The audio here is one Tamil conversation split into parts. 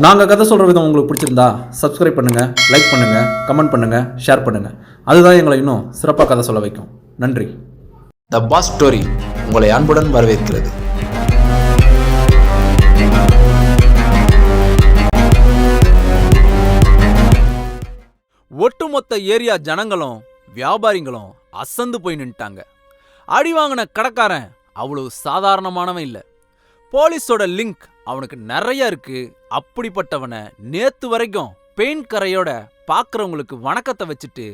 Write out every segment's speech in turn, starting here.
நாங்கள் கதை சொல்கிற விதம் உங்களுக்கு பிடிச்சிருந்தா சப்ஸ்கிரைப் பண்ணுங்கள், லைக் பண்ணுங்கள், கமெண்ட் பண்ணுங்கள், ஷேர் பண்ணுங்கள். அதுதான் எங்களை இன்னும் சிறப்பாக கதை சொல்ல வைக்கும். நன்றி. த பாஸ் ஸ்டோரி உங்களை அன்புடன் வரவேற்கிறது. ஒட்டுமொத்த ஏரியா ஜனங்களும் வியாபாரிகளும் அசந்து போய் நின்ட்டாங்க. அடி வாங்கின கடைக்காரன் அவ்வளவு சாதாரணமானவன் இல்லை. போலீஸோட லிங்க் அவனுக்கு நிறைய இருக்கு. அப்படிப்பட்டவனை நேத்து வரைக்கும் பெயிண்ட் கரையோட பார்க்கறவங்களுக்கு வணக்கத்தை வச்சுட்டு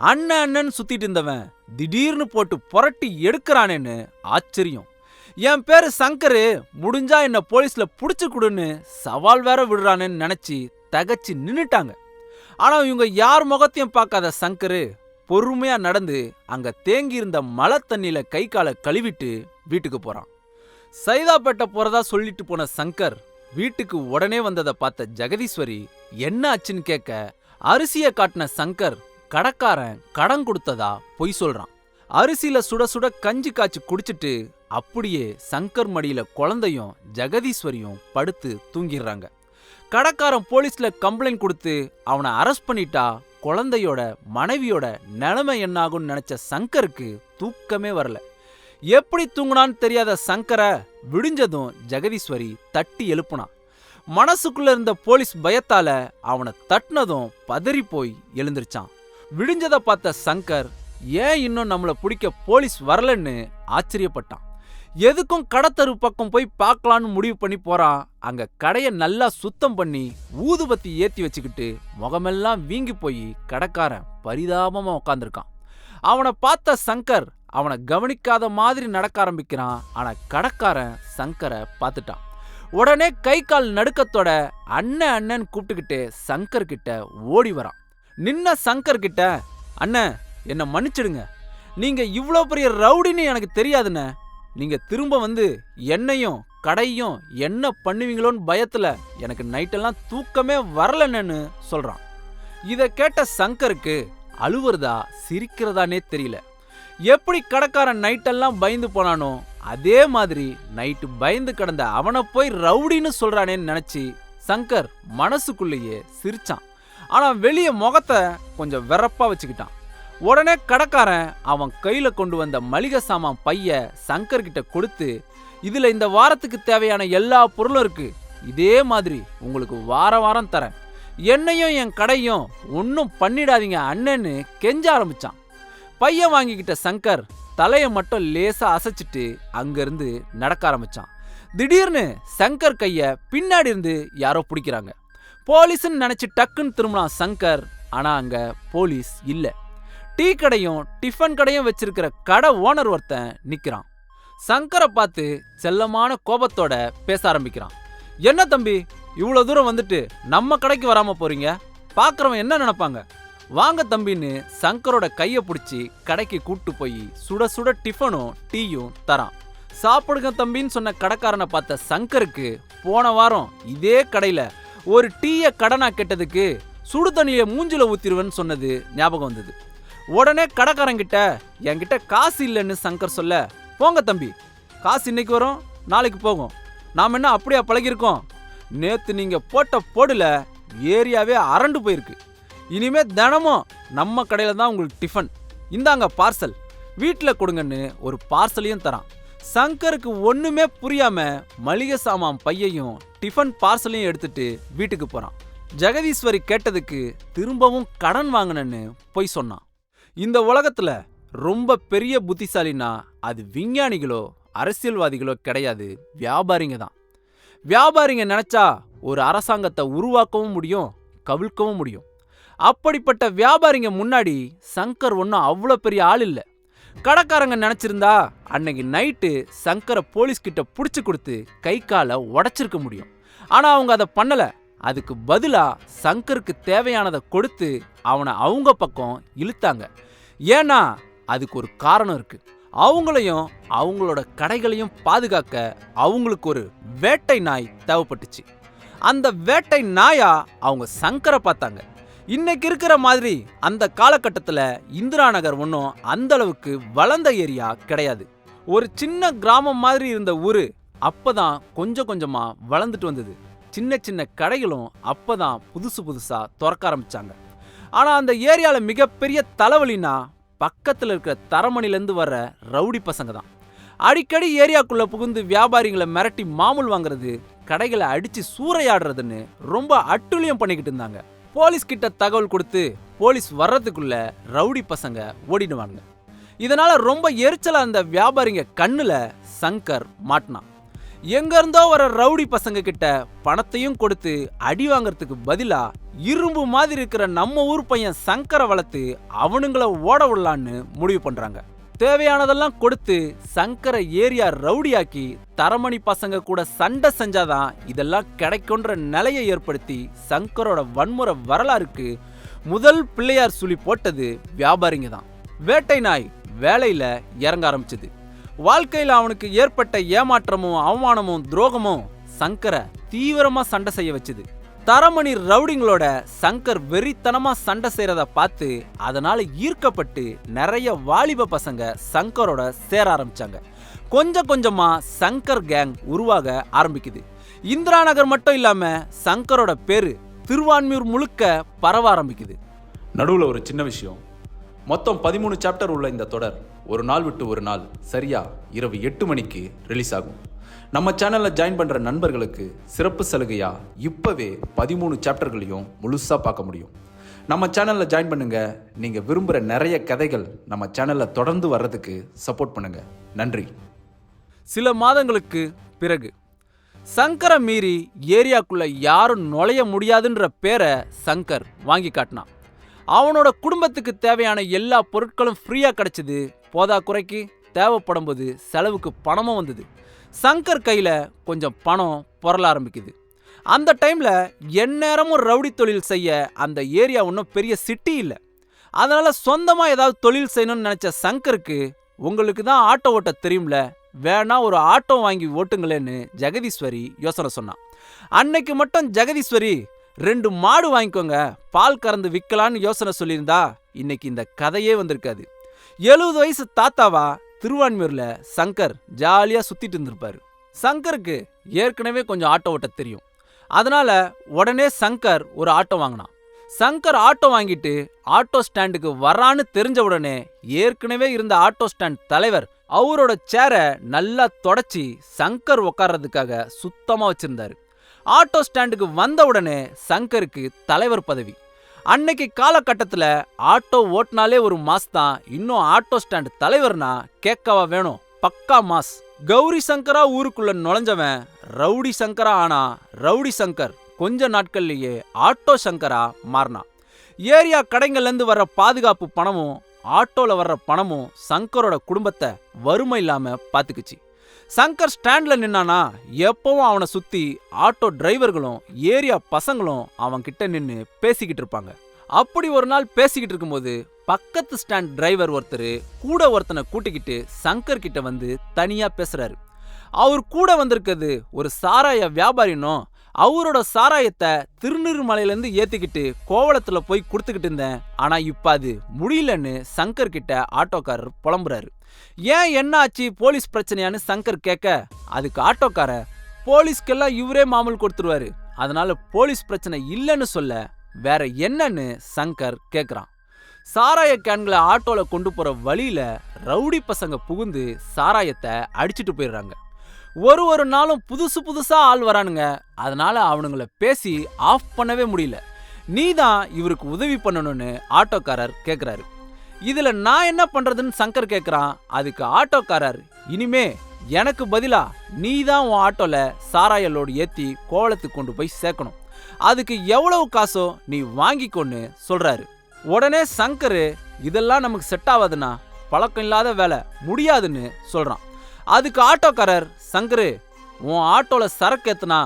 அண்ணன் சுத்திட்டு இருந்தவன் திடீர்னு போட்டு புரட்டி எடுக்கிறானேன்னு ஆச்சரியம். என் பேரு சங்கரு, முடிஞ்சா என்ன போலீஸ்ல புடிச்சு கொடுன்னு சவால் வேற விடுறானேன்னு நினைச்சு தகச்சு நின்னுட்டாங்க. ஆனா இவங்க யார் முகத்தையும் பார்க்காத சங்கரு பொறுமையா நடந்து அங்க தேங்கி இருந்த மழை தண்ணியில கை காலை கழுவிட்டு வீட்டுக்கு போறான். சைதாப்பேட்டை போறதா சொல்லிட்டு போன சங்கர் வீட்டுக்கு உடனே வந்ததை பார்த்த ஜெகதீஸ்வரி என்ன ஆச்சுன்னு கேட்க, அரிசியை காட்டின சங்கர் கடைக்காரன் கடன் கொடுத்ததா பொய் சொல்றான். அரிசியில சுட சுட கஞ்சி காய்ச்சி குடிச்சிட்டு அப்படியே சங்கர் மடியில குழந்தையும் ஜெகதீஸ்வரியும் படுத்து தூங்கிடுறாங்க. கடைக்காரன் போலீஸ்ல கம்ப்ளைண்ட் கொடுத்து அவனை அரெஸ்ட் பண்ணிட்டா குழந்தையோட மனைவியோட நிலைமை என்னாகும்னு நினைச்ச சங்கருக்கு தூக்கமே வரல. எப்படி தூங்குனான்னு தெரியாத சங்கரை விடிஞ்சதும் ஜெகதீஸ்வரி தட்டி எழுப்புனான். மனசுக்குள்ள இருந்த போலீஸ் பயத்தால அவனை தட்டினதும் பதறி போய் எழுந்திருச்சான். விடிஞ்சதை பார்த்த சங்கர் ஏன் இன்னும் நம்மளை பிடிக்க போலீஸ் வரலன்னு ஆச்சரியப்பட்டான். எதுக்கும் கடத்தரு பக்கம் போய் பார்க்கலான்னு முடிவு பண்ணி போறான். அங்க கடையை நல்லா சுத்தம் பண்ணி ஊதுபத்தி ஏத்தி வச்சுக்கிட்டு முகமெல்லாம் வீங்கி போய் கடைக்காரன் பரிதாபமா உட்காந்துருக்கான். அவனை பார்த்த சங்கர் அவனை கவனிக்காத மாதிரி நடக்க ஆரம்பிக்கிறான். ஆனா கடைக்காரன் சங்கரை பார்த்துட்டான். உடனே கை கால் நடுக்கத்தோட அண்ணன் கூப்பிட்டுக்கிட்டு சங்கர் கிட்ட ஓடி வரான். நின்ன சங்கர் கிட்ட, அண்ணன் என்ன மன்னிச்சிடுங்க, நீங்க இவ்வளோ பெரிய ரவுடின்னு எனக்கு தெரியாதுண்ணே. நீங்க திரும்ப வந்து என்னையும் கடையும் என்ன பண்ணுவீங்களோன்னு பயத்துல எனக்கு நைட்டெல்லாம் தூக்கமே வரலன்னு சொல்றான். இதை கேட்ட சங்கருக்கு அழுவுறதா சிரிக்கிறதானே தெரியல. எப்படி கடைக்காரன் நைட்டெல்லாம் பயந்து போனானோ அதே மாதிரி நைட்டு பயந்து கிடந்த அவனை போய் ரவுடின்னு சொல்றானேன்னு நினைச்சு சங்கர் மனசுக்குள்ளேயே சிரிச்சான். ஆனா வெளியே முகத்தை கொஞ்சம் வெறப்பா வச்சுக்கிட்டான். உடனே கடைக்காரன் அவன் கையில கொண்டு வந்த மளிகை சாமான் பைய சங்கர் கிட்ட கொடுத்து, இதுல இந்த வாரத்துக்கு தேவையான எல்லா பொருளும் இருக்கு, இதே மாதிரி உங்களுக்கு வாரம் தரேன், என்னையும் என் கடையும் ஒன்னும் பண்ணிடாதீங்க அண்ணன்னு கெஞ்ச ஆரம்பிச்சான். பையன் வாங்கிக்கிட்ட சங்கர் தலையை மட்டும் லேசா அசைச்சிட்டு அங்கிருந்து நடக்க ஆரம்பிச்சான். திடீர்னு சங்கர் கைய பின்னாடி இருந்து யாரோ பிடிக்கிறாங்க. போலீஸ்ன்னு நினைச்சு டக்குன்னு திரும்பினான் சங்கர். ஆனா அங்க போலீஸ் இல்ல. டீ கடையும் டிஃபன் கடையும் வச்சிருக்கிற கடை ஓனர் ஒருத்தன் நிக்கிறான். சங்கரை பார்த்து செல்லமான கோபத்தோட பேச ஆரம்பிக்கிறான். என்ன தம்பி, இவ்வளவு தூரம் வந்துட்டு நம்ம கடைக்கு வராம போறீங்க? பாக்குறவன் என்ன நினைப்பாங்க? வாங்க தம்பின்னு சங்கரோட கைய பிடிச்சி கடைக்கு கூட்டு போய் சுட சுட டிஃபனும் டீயும் தரான். சாப்பிடுங்க தம்பின்னு சொன்ன கடைக்காரனை பார்த்த சங்கருக்கு போன வாரம் இதே கடையில ஒரு டீயை கடனா கேட்டதுக்கு சுடு தண்ணியை மூஞ்சில ஊத்திருவேன்னு சொன்னது ஞாபகம் வந்தது. உடனே கடைக்காரங்கிட்ட, என்கிட்ட காசு இல்லைன்னு சங்கர் சொல்ல, போங்க தம்பி, காசு இன்னைக்கு வரும் நாளைக்கு போகும், நாம் என்ன அப்படியா பழகிருக்கோம்? நேத்து நீங்க போட்ட போடுல ஏரியாவே அரண்டு போயிருக்கு. இனிமே தினமும் நம்ம கடையில தான் உங்களுக்கு டிஃபன், இந்தாங்க பார்சல், வீட்டில் கொடுங்கன்னு ஒரு பார்சலையும் தரான். சங்கருக்கு ஒண்ணுமே புரியாம மளிகை சாமான் பையையும் டிஃபன் பார்சலையும் எடுத்துட்டு வீட்டுக்கு போறான். ஜெகதீஸ்வரி கேட்டதுக்கு திரும்பவும் கடன் வாங்கினன்னு போய் சொன்னான். இந்த உலகத்துல ரொம்ப பெரிய புத்திசாலினா அது விஞ்ஞானிகளோ அரசியல்வாதிகளோ கிடையாது, வியாபாரிங்க தான். வியாபாரிங்க நினைச்சா ஒரு அரசாங்கத்தை உருவாக்கவும் முடியும், கவிழ்க்கவும் முடியும். அப்படிப்பட்ட வியாபாரிங்க முன்னாடி சங்கர் ஒன்னும் அவ்வளோ பெரிய ஆள் இல்லை. கடைக்காரங்க நினைச்சிருந்தா அன்னைக்கு நைட்டு சங்கரை போலீஸ் கிட்ட புடிச்சு கொடுத்து கை காலை உடைச்சிருக்க முடியும். ஆனா அவங்க அதை பண்ணல. அதுக்கு பதிலா சங்கருக்கு தேவையானதை கொடுத்து அவனை அவங்க பக்கம் இழுத்தாங்க. ஏன்னா அதுக்கு ஒரு காரணம் இருக்கு. அவங்களையும் அவங்களோட கடைகளையும் பாதுகாக்க அவங்களுக்கு ஒரு வேட்டை நாய் தேவைப்பட்டுச்சு. அந்த வேட்டை நாயா அவங்க சங்கரை பார்த்தாங்க. இன்னைக்கு இருக்கிற மாதிரி அந்த காலகட்டத்தில் இந்திரா நகர் ஒன்றும் அந்த அளவுக்கு வளர்ந்த ஏரியா கிடையாது. ஒரு சின்ன கிராமம் மாதிரி இருந்த ஊரு அப்பதான் கொஞ்சம் கொஞ்சமா வளர்ந்துட்டு வந்தது. சின்ன சின்ன கடைகளும் அப்பதான் புதுசா திறக்க ஆரம்பிச்சாங்க. ஆனா அந்த ஏரியால மிகப்பெரிய தலைவலினா பக்கத்துல இருக்கிற தரமணிலேருந்து வர்ற ரவுடி பசங்க தான். அடிக்கடி ஏரியாக்குள்ள புகுந்து வியாபாரிகளை மிரட்டி மாமூல் வாங்குறது, கடைகளை அடிச்சு சூறையாடுறதுன்னு ரொம்ப அட்டுழியம் பண்ணிக்கிட்டு இருந்தாங்க. போலீஸ் கிட்ட தகவல் கொடுத்து போலீஸ் வர்றதுக்குள்ள ரவுடி பசங்க ஓடிடுவாங்க. இதனால ரொம்ப எரிச்சலா அந்த வியாபாரிங்க கண்ணுல சங்கர் மாட்டினான். எங்க இருந்தோ வர ரவுடி பசங்க கிட்ட பணத்தையும் கொடுத்து அடி வாங்கறதுக்கு பதிலா இரும்பு மாதிரி இருக்கிற நம்ம ஊர் பையன் சங்கரை வளர்த்து அவனுங்கள ஓட விடலான்னு முடிவு பண்றாங்க. தேவையானதெல்லாம் கொடுத்து சங்கரை ஏரியா ரவுடியாக்கி தரமணி பசங்க கூட சண்டை செஞ்சாதான் இதெல்லாம் கிடைக்குன்ற நிலையை ஏற்படுத்தி சங்கரோட வன்முறை வரலாறுக்கு முதல் பிள்ளையார் சுழி போட்டது வியாபாரிங்க தான். வேட்டை நாய் வேலையில இறங்க ஆரம்பிச்சது. வாழ்க்கையில் அவனுக்கு ஏற்பட்ட ஏமாற்றமும் அவமானமும் துரோகமும் சங்கரை தீவிரமா சண்டை செய்ய வச்சுது. தரமணி ரவுடிங்களோட சங்கர் வெறித்தனமா சண்டை செய்யறத பார்த்து அதனால ஈர்க்கப்பட்டு நிறைய வாலிப பசங்க சங்கரோட சேர ஆரம்பிச்சாங்க. கொஞ்சம் கொஞ்சமா சங்கர் கேங் உருவாக ஆரம்பிக்குது. இந்திரா நகர் மட்டும் இல்லாம சங்கரோட பேரு திருவான்மியூர் முழுக்க பரவ ஆரம்பிக்குது. நடுவில் ஒரு சின்ன விஷயம். மொத்தம் 13 சாப்டர் உள்ள இந்த தொடர் ஒரு நாள் விட்டு ஒரு நாள் சரியா இரவு 8 மணிக்கு ரிலீஸ் ஆகும். நம்ம சேனலில் ஜாயின் பண்ணுற நண்பர்களுக்கு சிறப்பு சலுகையா இப்போவே 13 சாப்டர்களையும் முழுசாக பார்க்க முடியும். நம்ம சேனலில் ஜாயின் பண்ணுங்க. நீங்கள் விரும்புகிற நிறைய கதைகள் நம்ம சேனலில் தொடர்ந்து வர்றதுக்கு சப்போர்ட் பண்ணுங்க. நன்றி. சில மாதங்களுக்கு பிறகு சங்கரை மீறி ஏரியாக்குள்ள யாரும் நுழைய முடியாதுன்ற பேரை சங்கர் வாங்கி காட்டினான். அவனோட குடும்பத்துக்கு தேவையான எல்லா பொருட்களும் ஃப்ரீயா கிடைச்சது. போதா குறைக்கு தேவைப்படும் போது செலவுக்கு பணமும் வந்தது. சங்கர் கையில கொஞ்சம் பணம் புரள ஆரம்பிக்குது. அந்த டைம்ல எந்நேரமும் ரவுடி தொழில் செய்ய அந்த ஏரியா ஒன்றும் பெரிய சிட்டி இல்லை. அதனால சொந்தமா ஏதாவது தொழில் செய்யணும்னு நினைச்ச சங்கருக்கு, உங்களுக்கு தான் ஆட்டோ ஓட்ட தெரியும்ல, வேணா ஒரு ஆட்டோ வாங்கி ஓட்டுங்களேன்னு ஜெகதீஸ்வரி யோசனை சொன்னான். அன்னைக்கு மட்டும் ஜெகதீஸ்வரி 2 மாடு வாங்கிக்கோங்க, பால் கறந்து விற்கலான்னு யோசனை சொல்லியிருந்தா இன்னைக்கு இந்த கதையே வந்திருக்காது. 70 வயசு தாத்தாவா திருவான்மியூர்ல சங்கர் ஜாலியா சுத்திட்டு இருந்திருப்பாரு. சங்கருக்கு ஏற்கனவே கொஞ்சம் ஆட்டோ ஓட்ட தெரியும். அதனால உடனே சங்கர் ஒரு ஆட்டோ வாங்கினான். சங்கர் ஆட்டோ வாங்கிட்டு ஆட்டோ ஸ்டாண்டுக்கு வரான்னு தெரிஞ்ச உடனே ஏற்கனவே இருந்த ஆட்டோ ஸ்டாண்ட் தலைவர் அவரோட சேரை நல்லா தொடச்சி சங்கர் உட்கார்றதுக்காக சுத்தமா வச்சிருந்தாரு. ஆட்டோ ஸ்டாண்டுக்கு வந்த உடனே சங்கருக்கு தலைவர் பதவி. அன்னைக்கு காலகட்டத்தில் ஆட்டோ ஓட்டினாலே ஒரு மாஸ் தான். இன்னும் ஆட்டோ ஸ்டாண்ட் தலைவர்னா கேட்கவா வேணும், பக்கா மாஸ். கௌரி சங்கரா ஊருக்குள்ள நுழைஞ்சவன் ரவுடி சங்கரா ஆனா ரவுடி சங்கர் கொஞ்ச நாட்கள்லயே ஆட்டோ சங்கரா மாறினான். ஏரியா கடைங்கள்லேருந்து வர்ற பாதுகாப்பு பணமும் ஆட்டோல வர்ற பணமும் சங்கரோட குடும்பத்தை வறுமை இல்லாம பாத்துக்குச்சு. சங்கர் ஸ்டாண்ட்ல நின்னானா எப்பவும் அவனை சுத்தி ஆட்டோ டிரைவர்களும் ஏரியா பசங்களும் அவன் கிட்ட நின்னு பேசிக்கிட்டு இருப்பாங்க. அப்படி ஒரு நாள் பேசிக்கிட்டு இருக்கும்போது பக்கத்து ஸ்டாண்ட் டிரைவர் ஒருத்தர் கூட ஒருத்தனை கூட்டிக்கிட்டு சங்கர் கிட்ட வந்து தனியா பேசுறாரு. அவர் கூட வந்திருக்கிறது ஒரு சாராய வியாபாரினும், அவரோட சாராயத்தை திருநீர்மலையிலேருந்து ஏத்திக்கிட்டு கோவளத்துல போய் கொடுத்துக்கிட்டு இருந்தேன், ஆனா இப்ப அது முடியலன்னு சங்கர் கிட்ட ஆட்டோக்காரர் புலம்புறாரு. ஏன் என்ன ஆச்சு, போலீஸ் பிரச்சனையான்னு சங்கர் கேட்க, அதுக்கு ஆட்டோக்காரர் போலீஸ்க்கெல்லாம் இவரே மாமூல் கொடுத்துருவாரு, அதனால போலீஸ் பிரச்சனை இல்லைன்னு சொல்ல வேற என்னன்னு சங்கர் கேட்குறான். சாராய கேன்களை ஆட்டோல கொண்டு போற வழியில ரவுடி பசங்க புகுந்து சாராயத்தை அடிச்சுட்டு போயிடுறாங்க. ஒரு நாளும் புதுசா ஆள் வரானுங்க. அதனால அவனுங்கள பேசி ஆஃப் பண்ணவே முடியல. நீதான் இவருக்கு உதவி பண்ணணும்னு ஆட்டோக்காரர் கேட்குறாரு. இதுல நான் என்ன பண்றதுன்னு சங்கர் கேட்குறான். அதுக்கு ஆட்டோக்காரர், இனிமே எனக்கு பதிலா நீ தான் உன் ஆட்டோல சாராய லோடு ஏத்தி கோவளத்துக்கு கொண்டு போய் சேர்க்கணும், அதுக்கு எவ்வளவு காசோ நீ வாங்கிக்கொன்னு சொல்றாரு. உடனே சங்கர், இதெல்லாம் நமக்கு செட் ஆகாதுன்னா, பழக்கம் இல்லாத வேலை, முடியாதுன்னு சொல்றான். அதுக்கு ஆட்டோக்காரர், சங்கரு உன் ஆட்டோல சரக்கு ஏத்துனா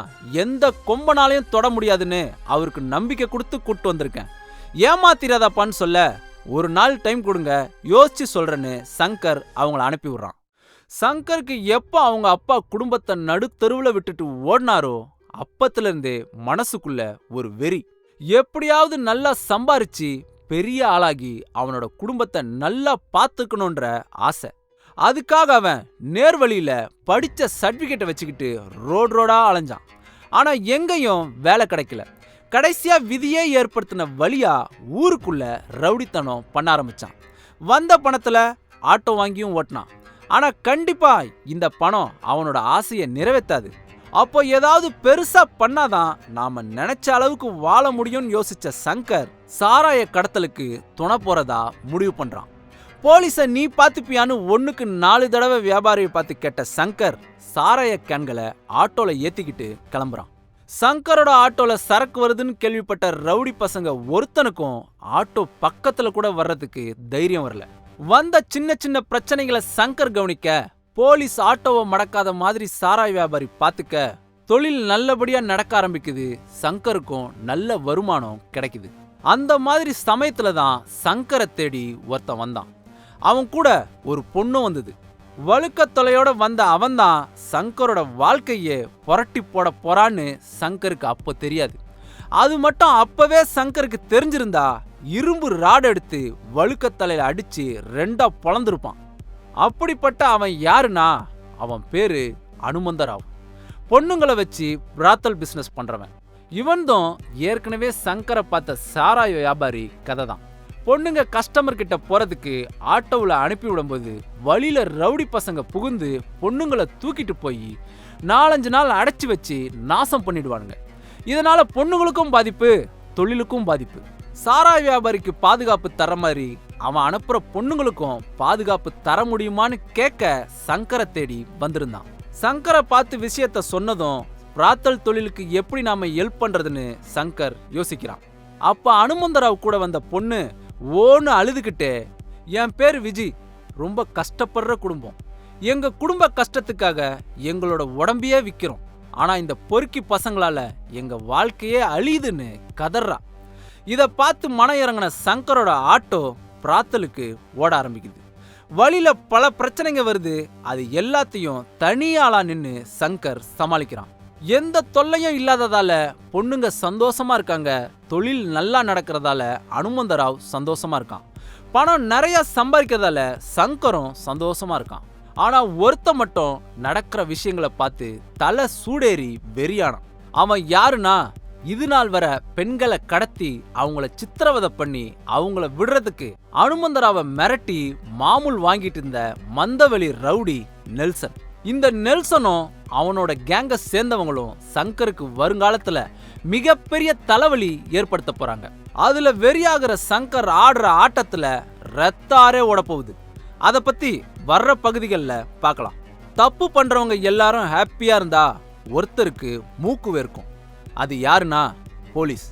எந்த கொம்பனாலையும் தொட முடியாதுன்னு அவருக்கு நம்பிக்கை கொடுத்து கூட்டு வந்திருக்கேன், ஏமாத்திராதாப்பான்னு சொல்ல, ஒரு நாள் டைம் கொடுங்க, யோசிச்சு சொல்றேன்னு சங்கர் அவங்கள அனுப்பி விடுறான். சங்கருக்கு எப்போ அவங்க அப்பா குடும்பத்தை நடுத்தெருவில் விட்டுட்டு ஓடினாரோ அப்பத்துல இருந்தே மனசுக்குள்ள ஒரு வெறி. எப்படியாவது நல்லா சம்பாரிச்சு பெரிய ஆளாகி அவனோட குடும்பத்தை நல்லா பார்த்துக்கணுன்ற ஆசை. அதுக்காக அவன் நேர்வழியில படிச்ச சர்டிபிகேட்டை வச்சுக்கிட்டு ரோடா அலைஞ்சான். ஆனா எங்கேயும் வேலை கிடைக்கல. கடைசியா விதியே ஏற்படுத்தின வழியா ஊருக்குள்ள ரவுடித்தனம் பண்ண ஆரம்பிச்சான். வந்த பணத்துல ஆட்டோ வாங்கியும் ஓட்டினான். ஆனா கண்டிப்பா இந்த பணம் அவனோட ஆசையை நிறைவேற்றாது. அப்போ ஏதாவது பெருசா பண்ணாதான் நாம நினைச்ச அளவுக்கு வாழ முடியும்னு யோசிச்ச சங்கர் சாராய கடத்தலுக்கு துணை போறதா முடிவு பண்றான். போலீஸை நீ பாத்துப்பியான்னு 1க்கு 4 தடவை வியாபாரியை பார்த்து கேட்ட சங்கர் சாராய கேன்களை ஆட்டோல ஏத்திக்கிட்டு கிளம்புறான். சங்கரோட ஆட்டோல சரக்கு வருதுன்னு கேள்விப்பட்ட ரவுடி பசங்க ஒருத்தனுக்கும் ஆட்டோ பக்கத்துல கூட வர்றதுக்கு தைரியம் வரல. வந்த சின்ன சின்ன பிரச்சனைகளை சங்கர் கவனிக்க, போலீஸ் ஆட்டோவை மடக்காத மாதிரி சாராய வியாபாரி பாத்துக்க, தொழில் நல்லபடியா நடக்க ஆரம்பிக்குது. சங்கருக்கும் நல்ல வருமானம் கிடைக்குது. அந்த மாதிரி சமயத்துல தான் சங்கரை தேடி ஒருத்தன் வந்தான். அவன் கூட ஒரு பொண்ணு வந்தது. வழுக்கத்தொலையோட வந்த அவன்தான் சங்கரோட வாழ்க்கையே புரட்டி போட போறான்னு சங்கருக்கு அப்போ தெரியாது. அது மட்டும் அப்பவே சங்கருக்கு தெரிஞ்சிருந்தா இரும்பு ராடு எடுத்து வழுக்கத்தலையில அடிச்சு 2ஆ பொளந்திருப்பான். அப்படிப்பட்ட அவன் யாருன்னா, அவன் பேரு அனுமந்தராவ். பொண்ணுங்களை வச்சு பிராத்தல் பிசினஸ் பண்றவன். இவன்தான் ஏற்கனவே சங்கரை பார்த்த சாராய வியாபாரி கதை தான். பொண்ணுங்க கஸ்டமர் கிட்ட போறதுக்கு ஆட்டோவில் அனுப்பி விடும்போது வழியில ரவுடி பசங்க புகுந்து பொண்ணுங்களை தூக்கிட்டு போய் 4-5 நாள் அடைச்சி வச்சு நாசம் பண்ணிடுவானுங்க. இதனால பொண்ணுங்களுக்கும் பாதிப்பு, தொழிலுக்கும் பாதிப்பு. சாராய வியாபாரிக்கு பாதுகாப்பு தர மாதிரி அவன் அனுப்புற பொண்ணுங்களுக்கும் பாதுகாப்பு தர முடியுமான்னு கேட்க சங்கரை தேடி வந்திருந்தான். சங்கரை பார்த்து விஷயத்த சொன்னதும் பிராத்தல் தொழிலுக்கு எப்படி நாம ஹெல்ப் பண்றதுன்னு சங்கர் யோசிக்கிறான். அப்ப அனுமந்தராவ் கூட வந்த பொண்ணு ஓன்னு அழுதுகிட்டே, என் பேர் விஜி, ரொம்ப கஷ்டப்படுற குடும்பம். எங்க குடும்ப கஷ்டத்துக்காக எங்களோட உடம்பையே விக்கிறோம். ஆனா இந்த பொறுக்கி பசங்களால எங்க வாழ்க்கையே அழியுதுன்னு கதறா. இத பார்த்து மன இறங்கின சங்கரோட ஆட்டோ பிராத்தலுக்கு ஓட ஆரம்பிக்குது. வழியில பல பிரச்சனைங்க வருது. அது எல்லாத்தையும் தனியாளா நின்னு சங்கர் சமாளிக்கிறான். எந்த தொல்லையும் இல்லாததால பொண்ணுங்க சந்தோஷமா இருக்காங்க. தொழில் நல்லா நடக்கிறதால அனுமந்தராவ் சந்தோஷமா இருக்கான். பணம் நிறைய சம்பாதிக்கிறதால சங்கரும் சந்தோஷமா இருக்கான். ஆனா ஒருத்த மட்டும் நடக்கிற விஷயங்களை பார்த்து தலை சூடேறி வெறியானான். அவன் யாருன்னா, இது நாள் வர பெண்களை கடத்தி அவங்கள சித்திரவதை பண்ணி அவங்கள விடுறதுக்கு அனுமந்தராவை மிரட்டி மாமூல் வாங்கிட்டு இருந்த மந்தவெளி ரவுடி நெல்சன். இந்த நெல்சனும் அவனோட கேங்க சேர்ந்தவங்களும் சங்கருக்கு வருங்காலத்துல மிகப்பெரிய தலைவலி ஏற்படுத்த போறாங்க. அதுல வெறியாகிற சங்கர் ஆடுற ஆட்டத்துல ரத்தாரே ஓடப்போகுது. அதை பத்தி வர்ற பகுதிகளில் பார்க்கலாம். தப்பு பண்றவங்க எல்லாரும் ஹாப்பியா இருந்தா ஒருத்தருக்கு மூக்கு வேர்க்கும். அது யாருன்னா போலீஸ்.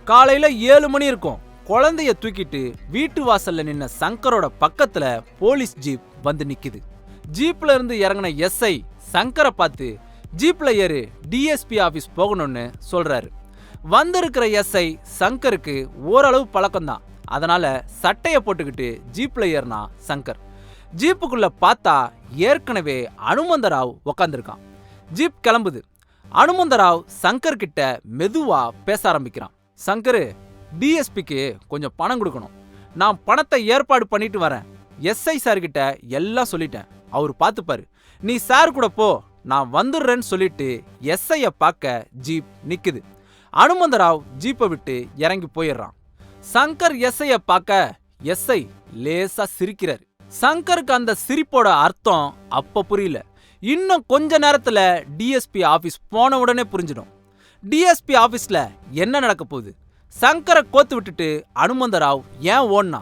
காலையில 7 மணி இருக்கும். குழந்தைய தூக்கிட்டு வீட்டு வாசல்ல நின்ன சங்கரோட பக்கத்துல போலீஸ் ஜீப் வந்து நிக்குது. ஜீப்ல இருந்து இறங்கின எஸ்ஐ சங்கரை பார்த்து, ஜீப்ல ஏறு, டிஎஸ்பி ஆபீஸ் போகணும்னு சொல்றாரு. வந்திருக்கிற எஸ்ஐ சங்கருக்கு ஓரளவு பழக்கம்தான். அதனால சட்டைய போட்டுக்கிட்டு ஜீப்ல ஏறினா சங்கர். ஜீப்புக்குள்ள பார்த்தா ஏற்கனவே அனுமந்தராவ் உக்காந்துருக்கான். ஜீப் கிளம்புது. அனுமந்தராவ் சங்கர் கிட்ட மெதுவா பேச ஆரம்பிக்கிறான். சங்கரு, டிஎஸ்பிக்கு கொஞ்சம் பணம் கொடுக்கணும். நான் பணத்தை ஏற்பாடு பண்ணிட்டு வரேன். எஸ்ஐ சார் கிட்ட எல்லாம் சொல்லிட்டேன். அவர் பார்த்துப்பாரு. நீ சார் கூட போ, நான் வந்துடுறேன்னு சொல்லிட்டு எஸ்ஐய பார்க்க ஜீப் நிக்குது. அனுமந்தராவ் ஜீப்பை விட்டு இறங்கி போயிடுறான். சங்கர் எஸ்ஐய பார்க்க எஸ்ஐ லேசா சிரிக்கிறாரு. சங்கருக்கு அந்த சிரிப்போட அர்த்தம் அப்ப புரியல. இன்னும் கொஞ்ச நேரத்துல டிஎஸ்பி ஆபீஸ் போன உடனே புரிஞ்சிடும். டிஎஸ்பி ஆபீஸ்ல என்ன நடக்க போகுது? சங்கரை கோத்து விட்டுட்டு அனுமந்தராவ் ஏன் ஓடுனா?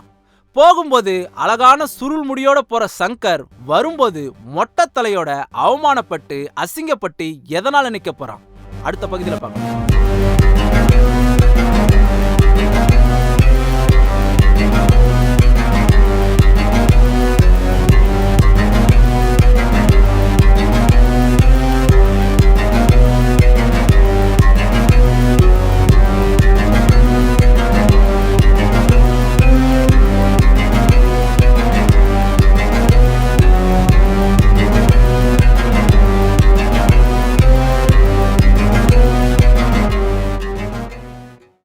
போகும்போது அழகான சுருள் முடியோட போற சங்கர் வரும்போது மொட்டை தலையோட அவமானப்பட்டு அசிங்கப்பட்டு எதனால நிக்க போறான்? அடுத்த பகுதியில் பார்க்கலாம்.